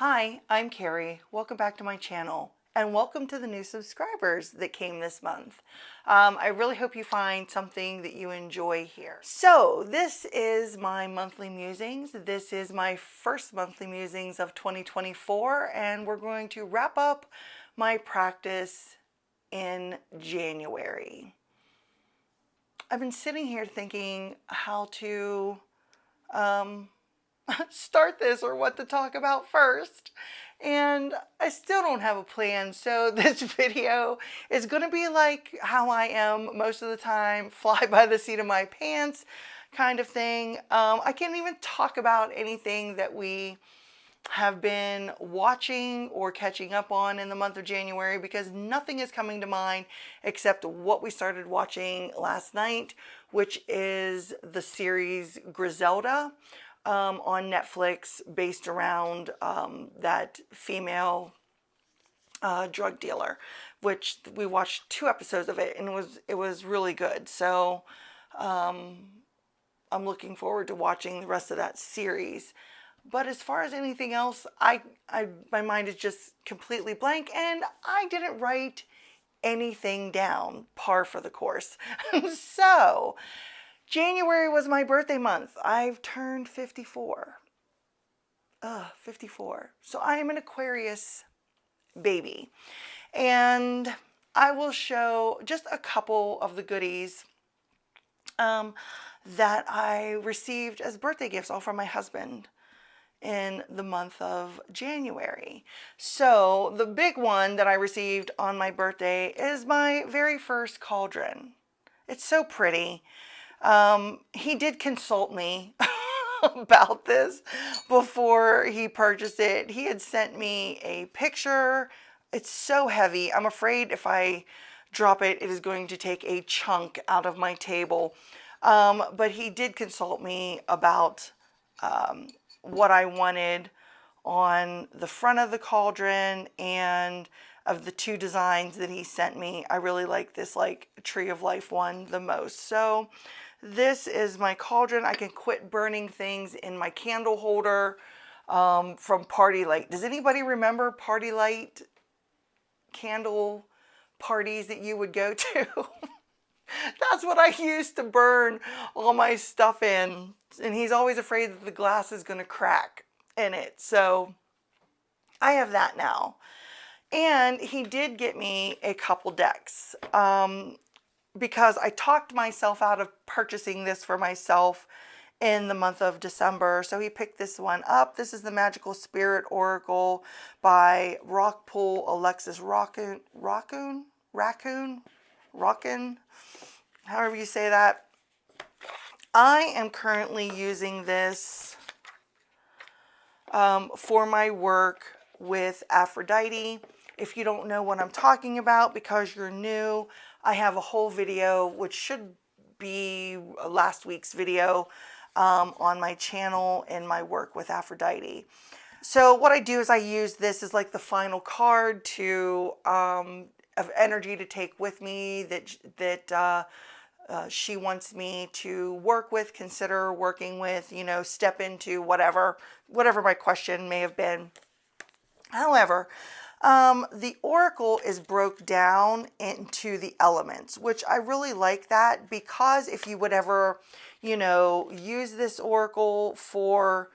Hi, I'm Carrie. Welcome back to my channel and welcome to the new subscribers that came this month. I really hope you find something that you enjoy here. So this is my monthly musings. This is my first monthly musings of 2024 and we're going to wrap up my practice in January. I've been sitting here thinking how to start this or what to talk about first, and I still don't have a plan. So this video is going to be like how I am most of the time, fly by the seat of my pants kind of thing. I can't even talk about anything that we have been watching or catching up on in the month of January because nothing is coming to mind except what we started watching last night, which is the series Griselda on Netflix, based around that female drug dealer, which we watched 2 episodes of it and it was really good. So I'm looking forward to watching the rest of that series. But as far as anything else, my mind is just completely blank, and I didn't write anything down, par for the course. So January was my birthday month. I've turned 54. 54. So I am an Aquarius baby. And I will show just a couple of the goodies that I received as birthday gifts, all from my husband, in the month of January. So the big one that I received on my birthday is my very first cauldron. It's so pretty. He did consult me about this before he purchased it. He had sent me a picture. It's so heavy. I'm afraid if I drop it, it is going to take a chunk out of my table. But he did consult me about what I wanted on the front of the cauldron, and of the 2 designs that he sent me, I really like this like Tree of Life one the most. So this is my cauldron. I can quit burning things in my candle holder from Party Light. Does anybody remember Party Light candle parties that you would go to? That's what I used to burn all my stuff in. And he's always afraid that the glass is going to crack in it. So I have that now. And he did get me a couple decks because I talked myself out of purchasing this for myself in the month of December. So he picked this one up. This is the Magical Spirit Oracle by Rockpool Alexis Raccoon, however you say that. I am currently using this for my work with Aphrodite. If you don't know what I'm talking about because you're new, I have a whole video, which should be last week's video, on my channel in my work with Aphrodite. So what I do is I use this as like the final card to of energy to take with me that she wants me to work with, consider working with, you know, step into, whatever my question may have been. However, the oracle is broke down into the elements, which I really like that, because if you would ever, you know, use this oracle for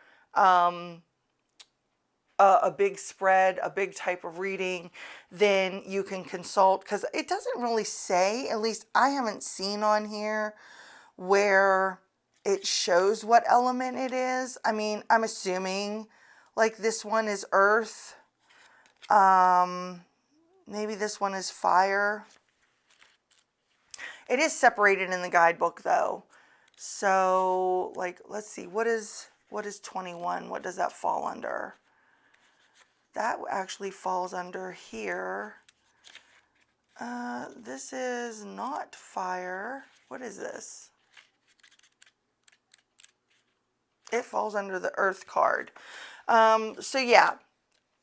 a big spread, a big type of reading, then you can consult, because it doesn't really say, at least I haven't seen on here where it shows what element it is. I mean, I'm assuming like this one is earth. Maybe this one is fire. It is separated in the guidebook though. So like, let's see, what is 21? What does that fall under? That actually falls under here. This is not fire. What is this? It falls under the earth card. So yeah,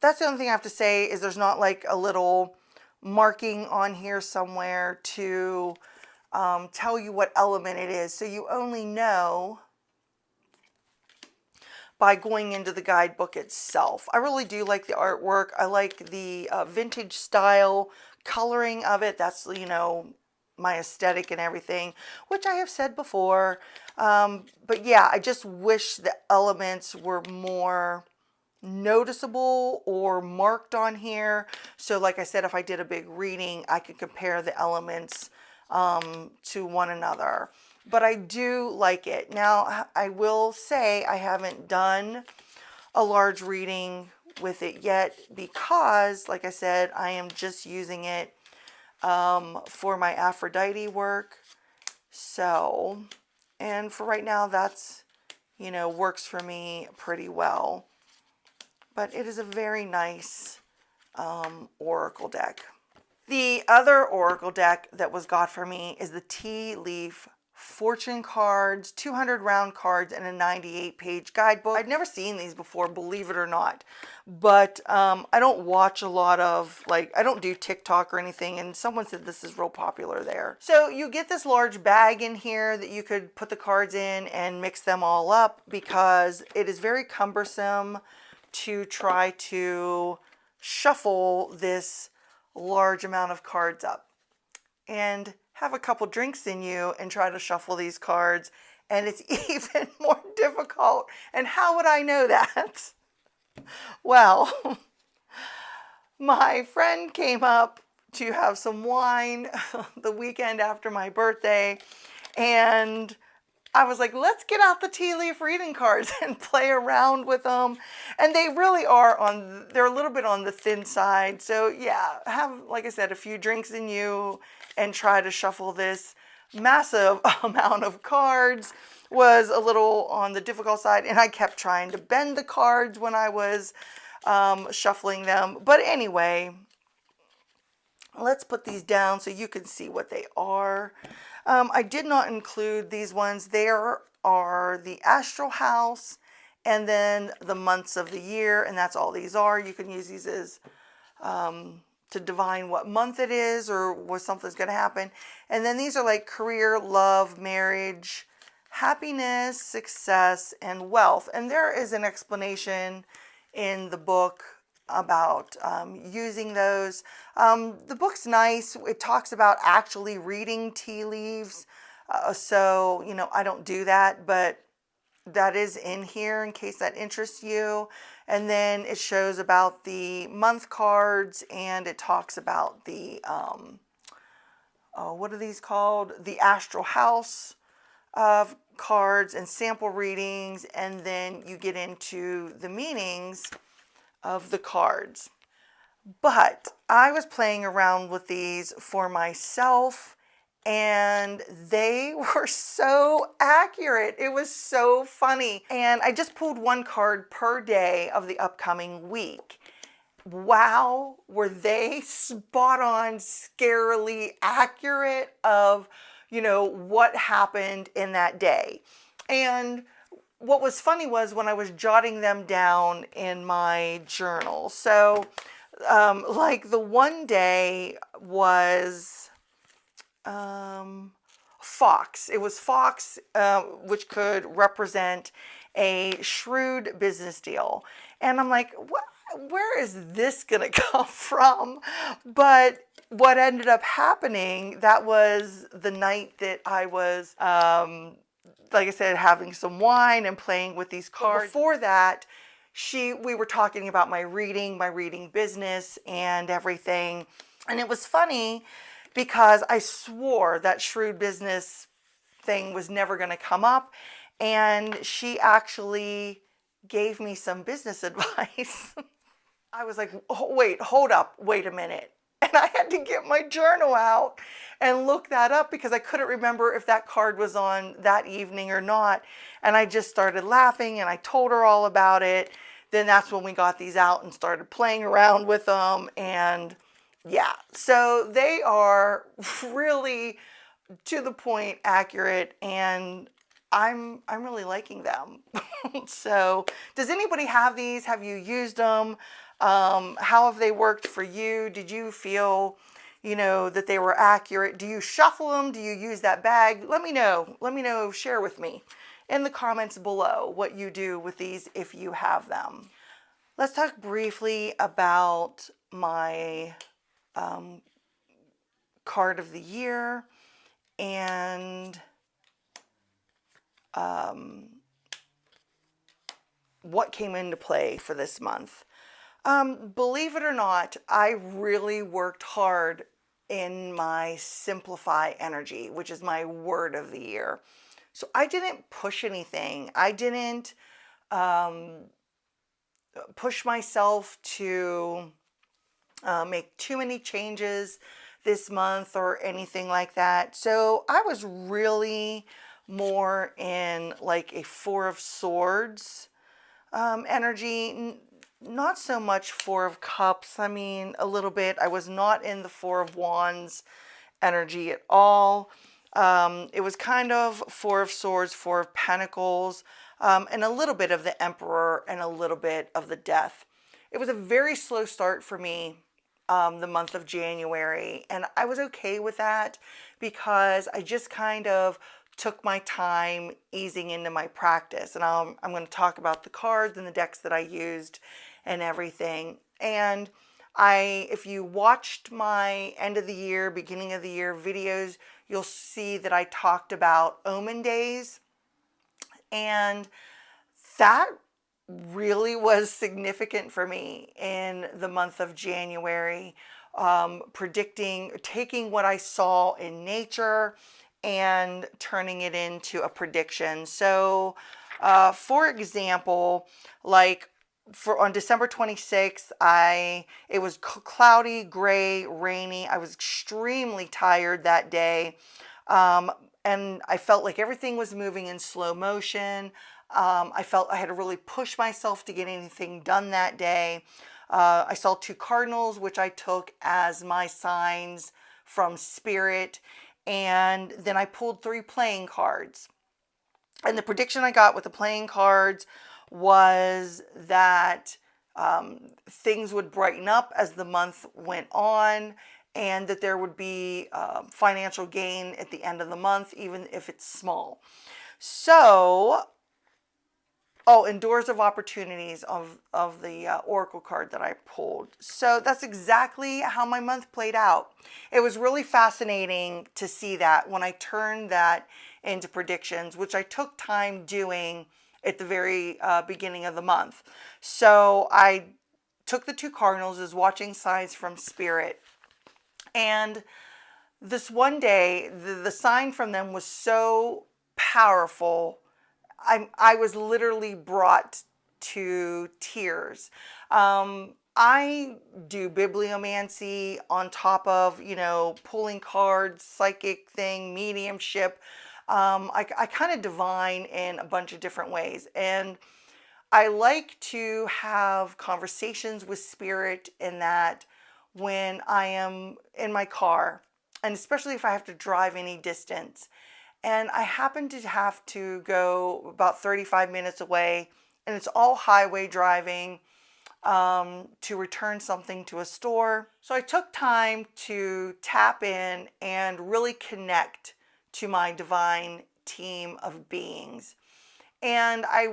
that's the only thing I have to say is there's not like a little marking on here somewhere to tell you what element it is. So you only know by going into the guidebook itself. I really do like the artwork. I like the vintage style coloring of it. That's, you know, my aesthetic and everything, which I have said before. But yeah, I just wish the elements were more noticeable or marked on here. So like I said, if I did a big reading, I could compare the elements to one another. But I do like it. Now, I will say I haven't done a large reading with it yet because, like I said, I am just using it for my Aphrodite work. So, and for right now, that's, you know, works for me pretty well. But it is a very nice oracle deck. The other oracle deck that was got for me is the Tea Leaf Fortune cards, 200 round cards, and a 98-page guidebook. I'd never seen these before, believe it or not. But I don't watch a lot of, like, I don't do TikTok or anything, and someone said this is real popular there. So you get this large bag in here that you could put the cards in and mix them all up, because it is very cumbersome to try to shuffle this large amount of cards up and have a couple drinks in you and try to shuffle these cards, and it's even more difficult. And how would I know that? Well, my friend came up to have some wine the weekend after my birthday, and I was like, let's get out the tea leaf reading cards and play around with them. And they really are they're a little bit on the thin side. So yeah, have, like I said, a few drinks in you and try to shuffle this massive amount of cards. Was a little on the difficult side, and I kept trying to bend the cards when I was shuffling them. But anyway, let's put these down so you can see what they are. I did not include these ones. There are the astral house and then the months of the year, and that's all these are. You can use these as to divine what month it is or what something's going to happen. And then these are like career, love, marriage, happiness, success, and wealth. And there is an explanation in the book about using those. The book's nice. It talks about actually reading tea leaves. So, you know, I don't do that, but that is in here in case that interests you. And then it shows about the month cards, and it talks about the, what are these called? The astral house of cards and sample readings. And then you get into the meanings of the cards. But I was playing around with these for myself, and they were so accurate. It was so funny. And I just pulled one card per day of the upcoming week. Wow, were they spot on, scarily accurate of, you know, what happened in that day. And what was funny was when I was jotting them down in my journal. So, like the one day was Fox. It was Fox, which could represent a shrewd business deal. And I'm like, where is this going to come from? But what ended up happening, that was the night that I was, like I said, having some wine and playing with these cards. But before that, we were talking about my reading business and everything. And it was funny because I swore that shrewd business thing was never going to come up. And she actually gave me some business advice. I was like, oh, wait, hold up, wait a minute. And I had to get my journal out and look that up because I couldn't remember if that card was on that evening or not. And I just started laughing, and I told her all about it. Then that's when we got these out and started playing around with them. And yeah, so they are really to the point, accurate, and I'm really liking them. So does anybody have these? Have you used them? How have they worked for you? Did you feel, you know, that they were accurate? Do you shuffle them? Do you use that bag? Let me know. Let me know. Share with me in the comments below what you do with these if you have them. Let's talk briefly about my card of the year and what came into play for this month. Believe it or not, I really worked hard in my simplify energy, which is my word of the year. So I didn't push anything. I didn't push myself to make too many changes this month or anything like that. So I was really more in like a Four of Swords energy, not so much Four of Cups. I mean, a little bit. I was not in the Four of Wands energy at all. It was kind of Four of Swords, Four of Pentacles, and a little bit of the Emperor and a little bit of the Death. It was a very slow start for me the month of January, and I was okay with that because I just kind of took my time easing into my practice. And I'm going to talk about the cards and the decks that I used and everything. And if you watched my end of the year, beginning of the year videos, you'll see that I talked about Omen days. And that really was significant for me in the month of January, taking what I saw in nature and turning it into a prediction. So, for example, like on December 26th, it was cloudy, gray, rainy. I was extremely tired that day. And I felt like everything was moving in slow motion. I felt I had to really push myself to get anything done that day. I saw 2 cardinals, which I took as my signs from Spirit. And then I pulled 3 playing cards. And the prediction I got with the playing cards was that things would brighten up as the month went on, and that there would be financial gain at the end of the month, even if it's small. So, and Doors of Opportunities of the Oracle card that I pulled. So that's exactly how my month played out. It was really fascinating to see that when I turned that into predictions, which I took time doing at the very beginning of the month. So I took the 2 cardinals as watching signs from Spirit. And this one day, the sign from them was so powerful. I was literally brought to tears. I do bibliomancy on top of, pulling cards, psychic thing, mediumship. I kind of divine in a bunch of different ways. And I like to have conversations with Spirit in that when I am in my car, and especially if I have to drive any distance. And I happen to have to go about 35 minutes away, and it's all highway driving to return something to a store. So I took time to tap in and really connect to my divine team of beings. And I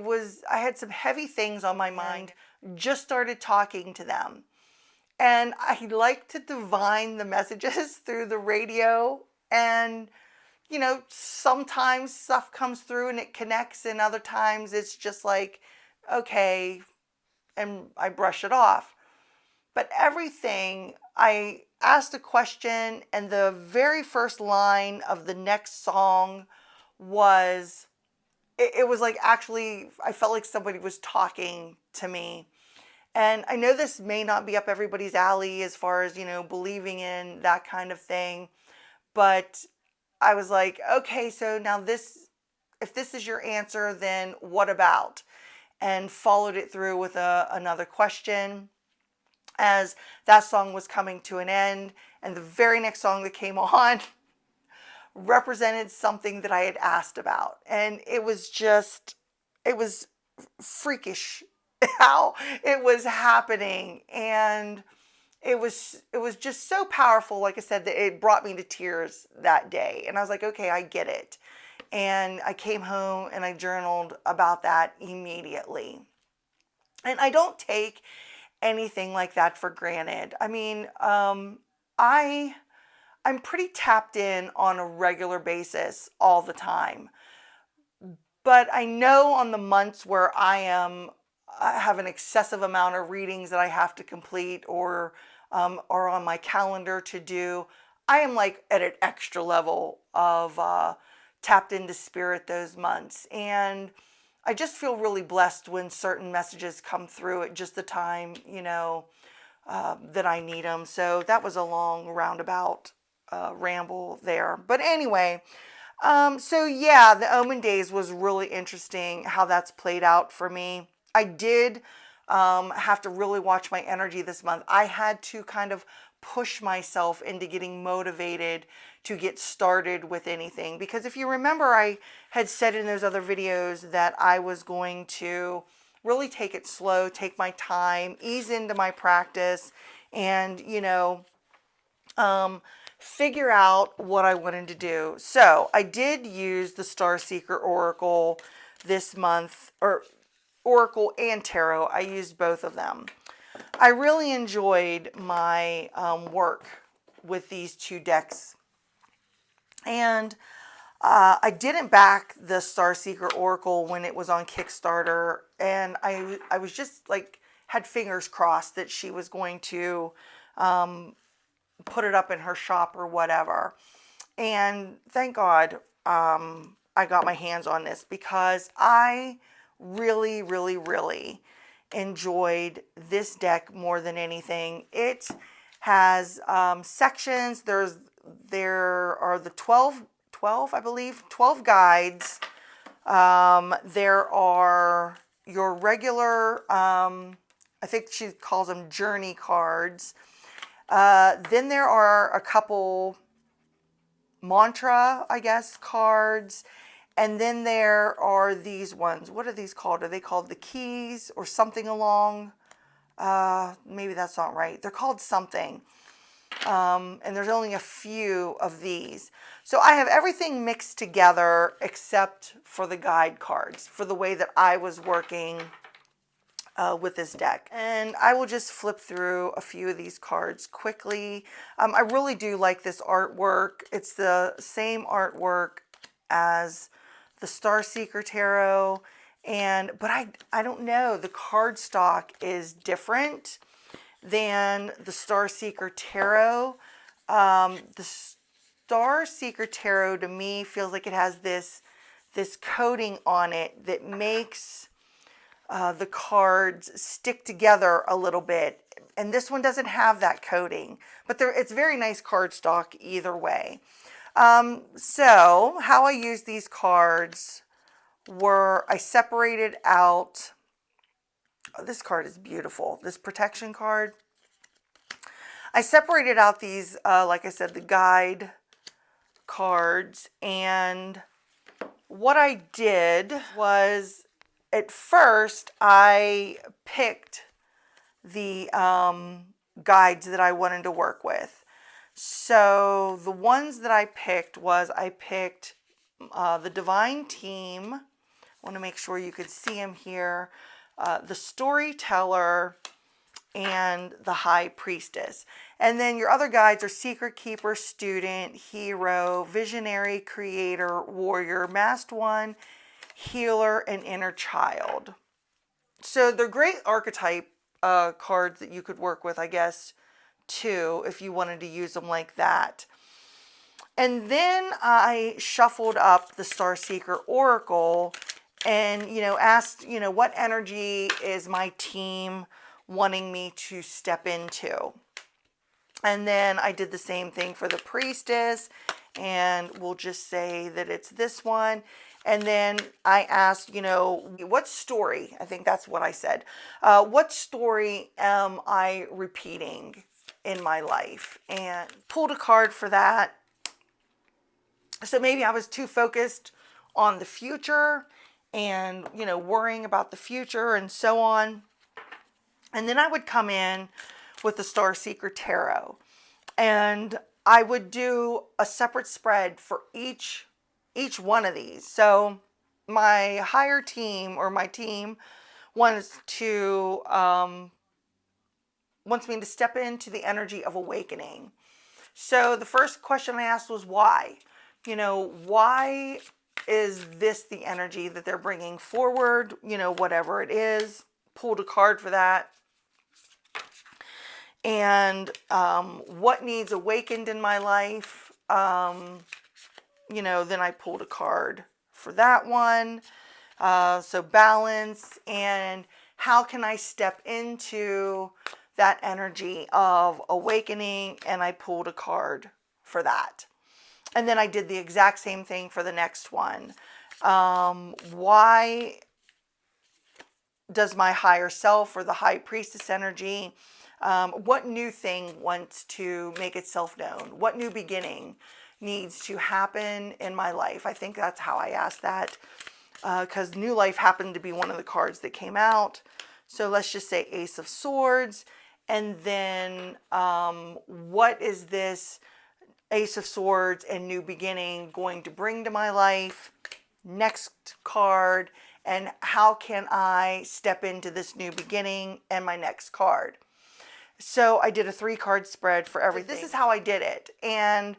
had some heavy things on my mind, just started talking to them. And I like to divine the messages through the radio, and sometimes stuff comes through and it connects, and other times it's just like, okay, and I brush it off. But everything, I asked a question, and the very first line of the next song was, it was like, actually, I felt like somebody was talking to me. And I know this may not be up everybody's alley as far as, believing in that kind of thing, but I was like, okay, so now if this is your answer, then what about? And followed it through with another question as that song was coming to an end. And the very next song that came on represented something that I had asked about. And it was freakish how it was happening. And it was just so powerful, like I said, that it brought me to tears that day. And I was like, okay, I get it. And I came home and I journaled about that immediately. And I don't take anything like that for granted. I mean, I'm pretty tapped in on a regular basis all the time. But I know on the months where I have an excessive amount of readings that I have to complete or are on my calendar to do, I am like at an extra level of tapped into spirit those months. And I just feel really blessed when certain messages come through at just the time, that I need them. So that was a long roundabout ramble there. But anyway, so yeah, the Omen Days was really interesting how that's played out for me. I did have to really watch my energy this month. I had to kind of push myself into getting motivated to get started with anything. Because if you remember, I had said in those other videos that I was going to really take it slow, take my time, ease into my practice, and, figure out what I wanted to do. So I did use the Starseeker Oracle this month, or Oracle and Tarot. I used both of them. I really enjoyed my work with these two decks. And I didn't back the Starseeker Oracle when it was on Kickstarter. And I was just like, had fingers crossed that she was going to put it up in her shop or whatever. And thank God I got my hands on this, because I really, really, really enjoyed this deck more than anything. It has sections. There are the 12, I believe, 12 guides. There are your regular, I think she calls them journey cards. Then there are a couple mantra, I guess, cards. And then there are these ones. What are these called? Are they called the keys or something along? Maybe that's not right. They're called something. And there's only a few of these. So I have everything mixed together except for the guide cards, for the way that I was working with this deck. And I will just flip through a few of these cards quickly. I really do like this artwork. It's the same artwork as the Starseeker Tarot, but I don't know, the cardstock is different than the Starseeker Tarot. The Starseeker Tarot to me feels like it has this coating on it that makes the cards stick together a little bit. And this one doesn't have that coating, but it's very nice cardstock either way. So how I used these cards were, I separated out, this card is beautiful, this protection card. I separated out these, like I said, the guide cards, and what I did was, at first I picked the guides that I wanted to work with. So the ones that I picked the Divine Team. I want to make sure you could see them here. The Storyteller and the High Priestess. And then your other guides are Secret Keeper, Student, Hero, Visionary, Creator, Warrior, Masked One, Healer, and Inner Child. So they're great archetype cards that you could work with, I guess, too, if you wanted to use them like that. And then I shuffled up the Starseeker Oracle and, asked, what energy is my team wanting me to step into? And then I did the same thing for the Priestess, and we'll just say that it's this one. And then I asked, what story, I think that's what I said, what story am I repeating in my life? And pulled a card for that. So maybe I was too focused on the future and, worrying about the future and so on. And then I would come in with the Starseeker Tarot, and I would do a separate spread for each each one of these. So my higher team, or my team, wants me to step into the energy of awakening. So the first question I asked was why? Why is this the energy that they're bringing forward? Whatever it is. Pulled a card for that. And what needs awakened in my life? Then I pulled a card for that one. So balance, and how can I step into that energy of awakening? And I pulled a card for that. And then I did the exact same thing for the next one. Why does my higher self, or the high priestess energy, what new thing wants to make itself known? What new beginning needs to happen in my life? I think that's how I asked that, because new life happened to be one of the cards that came out. So let's just say Ace of Swords. And then what is this Ace of Swords and new beginning going to bring to my life? Next card. And how can I step into this new beginning? And my next card. So I did a 3-card spread for everything. This is how I did it. And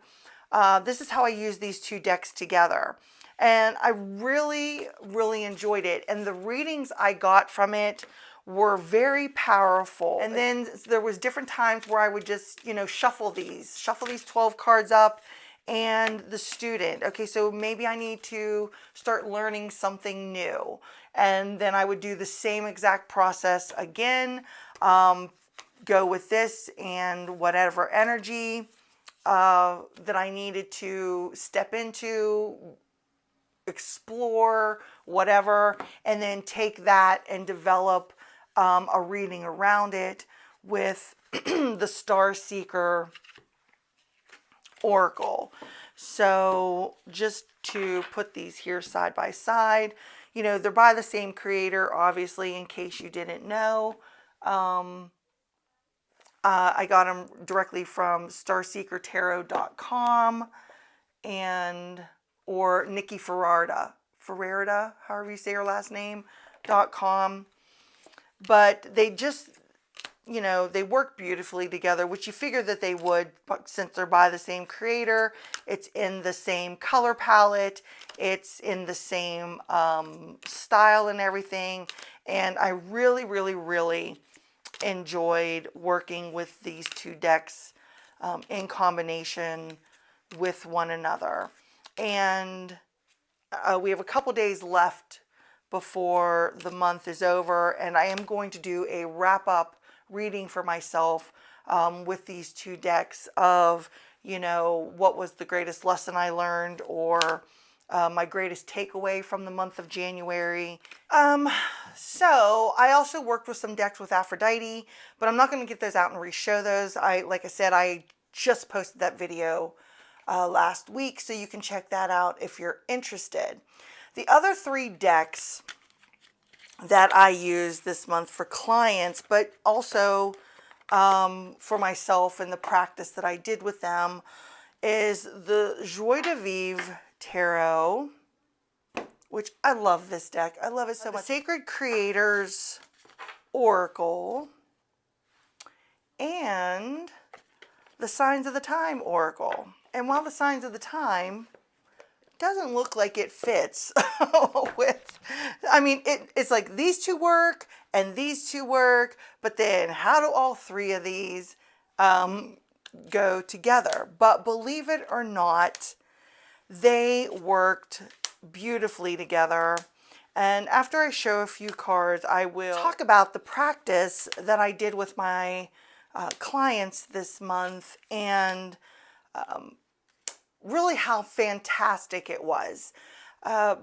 this is how I used these 2 decks together. And I really, really enjoyed it. And the readings I got from it were very powerful. And then there was different times where I would just, shuffle these 12 cards up, and the student. Okay, so maybe I need to start learning something new. And then I would do the same exact process again. Go with this and whatever energy that I needed to step into, explore, whatever, and then take that and develop a reading around it with the Starseeker Oracle. So just to put these here side by side, they're by the same creator, obviously, in case you didn't know. I got them directly from starseekertarot.com or Nikki Ferrarda, however you say her last name, .com. But they just, they work beautifully together, which you figure that they would, since they're by the same creator. It's in the same color palette. It's in the same style and everything. And I really, really, really enjoyed working with these 2 decks in combination with one another. And we have a couple days left before the month is over, and I am going to do a wrap-up reading for myself with these 2 decks of, what was the greatest lesson I learned, or my greatest takeaway from the month of January. So I also worked with some decks with Aphrodite, but I'm not going to get those out and re-show those. Like I said, I just posted that video last week, so you can check that out if you're interested. The other 3 decks that I used this month for clients, but also for myself and the practice that I did with them, is the Joi de Vivre Tarot, which I love this deck. I love it so much. Sacred Creators Oracle, and the Signs of the Time Oracle. And while the Signs of the Time doesn't look like it fits with, it's like these 2 work and these 2 work, but then how do all 3 of these go together? But believe it or not, they worked beautifully together. And after I show a few cards, I will talk about the practice that I did with my clients this month, and really how fantastic it was. I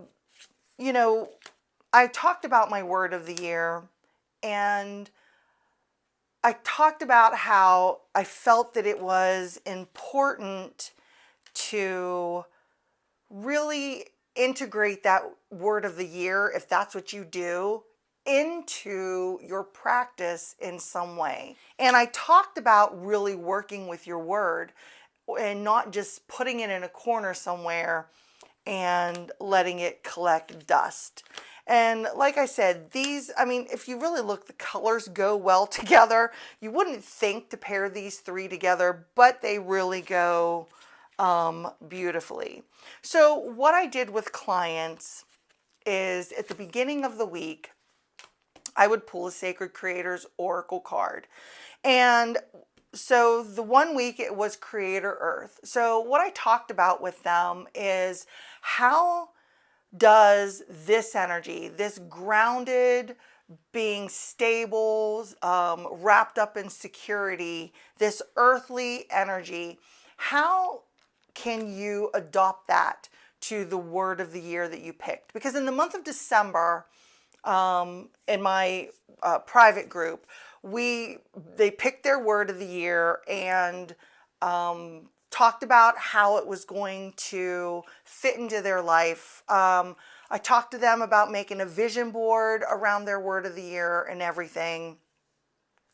talked about my word of the year, and I talked about how I felt that it was important to really integrate that word of the year, if that's what you do, into your practice in some way. And I talked about really working with your word and not just putting it in a corner somewhere and letting it collect dust. And like I said, these, I mean, if you really look, the colors go well together. You wouldn't think to pair these three together, but they really go beautifully. So what I did with clients is at the beginning of the week, I would pull a Sacred Creators Oracle card. And so the one week it was Creator Earth. So what I talked about with them is how does this energy, this grounded, being stable, wrapped up in security, this earthly energy, how can you adopt that to the word of the year that you picked? Because in the month of December, in my private group, they picked their word of the year and talked about how it was going to fit into their life. I talked to them about making a vision board around their word of the year and everything.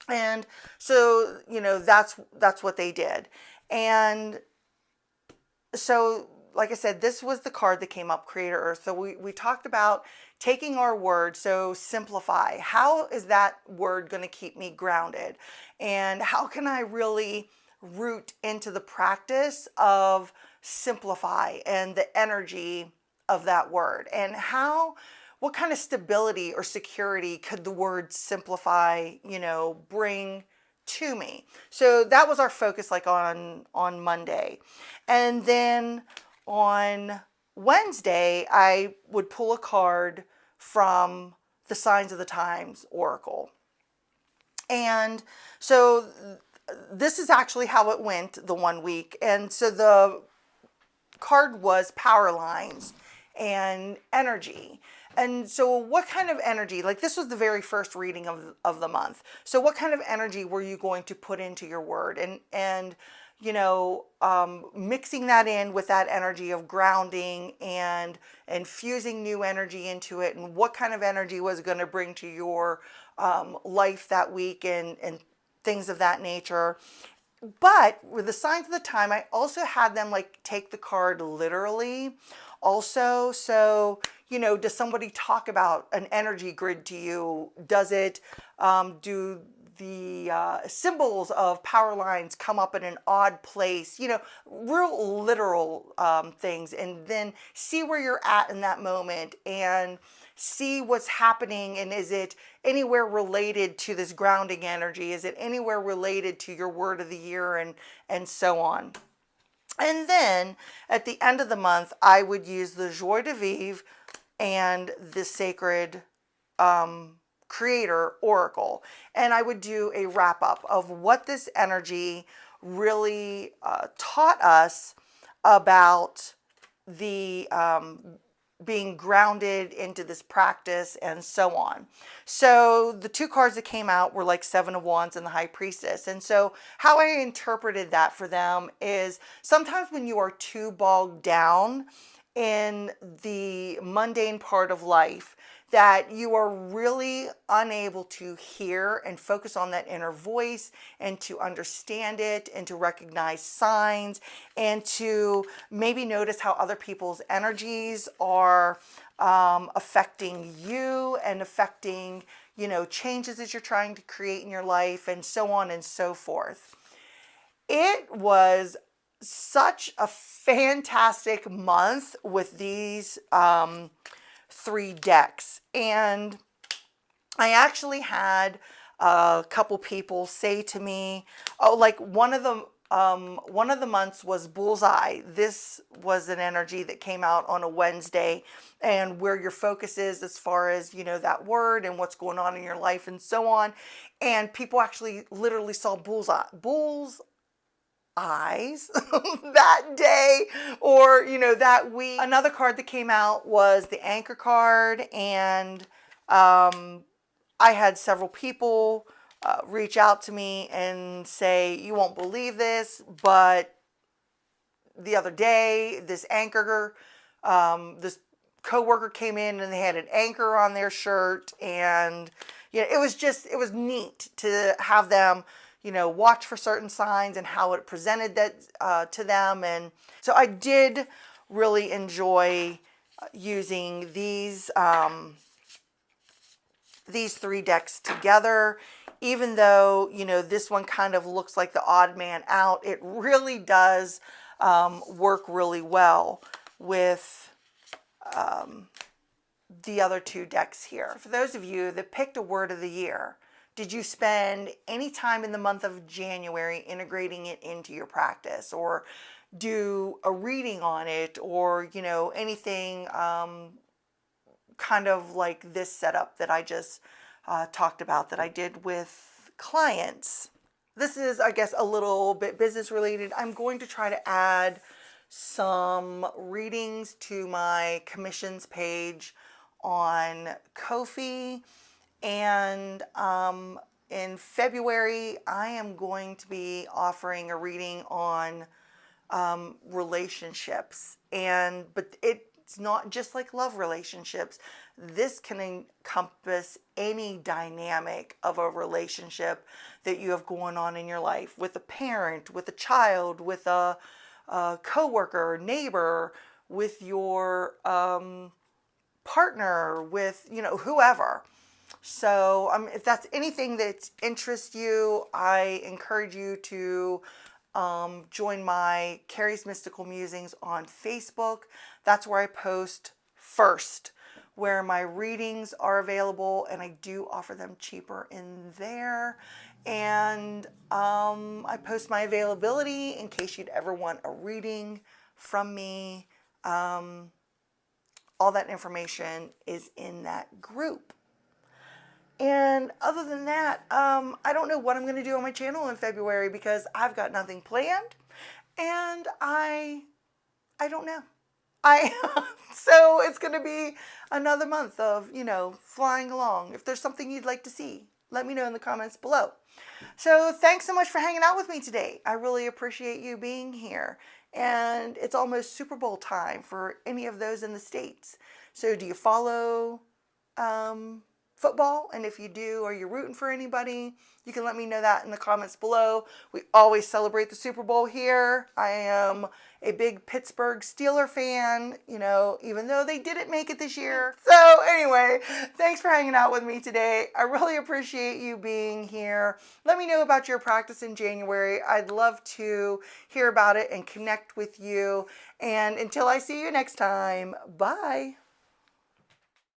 And so, you know, that's what they did. And so, like I said, this was the card that came up, Creator Earth. So we talked about taking our word, so simplify. How is that word going to keep me grounded? And how can I really root into the practice of simplify and the energy of that word? And what kind of stability or security could the word simplify, you know, bring to me? So that was our focus, like on Monday. And then on Wednesday, I would pull a card from the Signs of the Times Oracle. And so this is actually how it went the one week. And so the card was power lines and energy. And so what kind of energy, like this was the very first reading of the month. So what kind of energy were you going to put into your word? And you know, mixing that in with that energy of grounding and infusing new energy into it, and what kind of energy was going to bring to your life that week and things of that nature. But with the Signs of the Time, I also had them like take the card literally also. So, you know, does somebody talk about an energy grid to you? Does it, do the symbols of power lines come up in an odd place? You know, real literal things. And then see where you're at in that moment and see what's happening. And is it anywhere related to this grounding energy? Is it anywhere related to your word of the year and so on? And then at the end of the month, I would use the Joi de Vivre and the Sacred Creator Oracle. And I would do a wrap up of what this energy really taught us about the being grounded into this practice and so on. So the two cards that came out were like Seven of Wands and the High Priestess. And so how I interpreted that for them is sometimes when you are too bogged down in the mundane part of life, that you are really unable to hear and focus on that inner voice and to understand it and to recognize signs and to maybe notice how other people's energies are affecting you and affecting, you know, changes that you're trying to create in your life and so on and so forth. It was such a fantastic month with these three decks. And I actually had a couple people say to me, oh, like one of the months was Bullseye. This was an energy that came out on a Wednesday, and where your focus is as far as, you know, that word and what's going on in your life and so on. And people actually literally saw bull's eyes that day, or, you know, that week. Another card that came out was the Anchor card, and I had several people reach out to me and say, you won't believe this, but the other day this anchor, this coworker came in and they had an anchor on their shirt, and you know, it was neat to have them, you know, watch for certain signs and how it presented that to them. And so I did really enjoy using these 3 decks together. Even though, you know, this one kind of looks like the odd man out, it really does work really well with the other 2 decks here. For those of you that picked a word of the year, did you spend any time in the month of January integrating it into your practice, or do a reading on it, or, you know, anything kind of like this setup that I just talked about that I did with clients? This is, I guess, a little bit business related. I'm going to try to add some readings to my commissions page on Ko-fi, and in February I am going to be offering a reading on relationships, but it's not just like love relationships. This can encompass any dynamic of a relationship that you have going on in your life, with a parent, with a child, with a coworker, neighbor, with your partner, with, you know, whoever. So if that's anything that interests you, I encourage you to join my Carrie's Mystical Musings on Facebook. That's where I post first, where my readings are available, and I do offer them cheaper in there. And I post my availability in case you'd ever want a reading from me. All that information is in that group. And other than that, I don't know what I'm going to do on my channel in February, because I've got nothing planned, and I don't know. So it's going to be another month of, you know, flying along. If there's something you'd like to see, let me know in the comments below. So thanks so much for hanging out with me today. I really appreciate you being here. And it's almost Super Bowl time for any of those in the States. So do you follow football? And if you do, are you rooting for anybody? You can let me know that in the comments below. We always celebrate the Super Bowl here. I am a big Pittsburgh Steeler fan, you know, even though they didn't make it this year. So anyway, thanks for hanging out with me today. I really appreciate you being here. Let me know about your practice in January. I'd love to hear about it and connect with you. And until I see you next time, bye.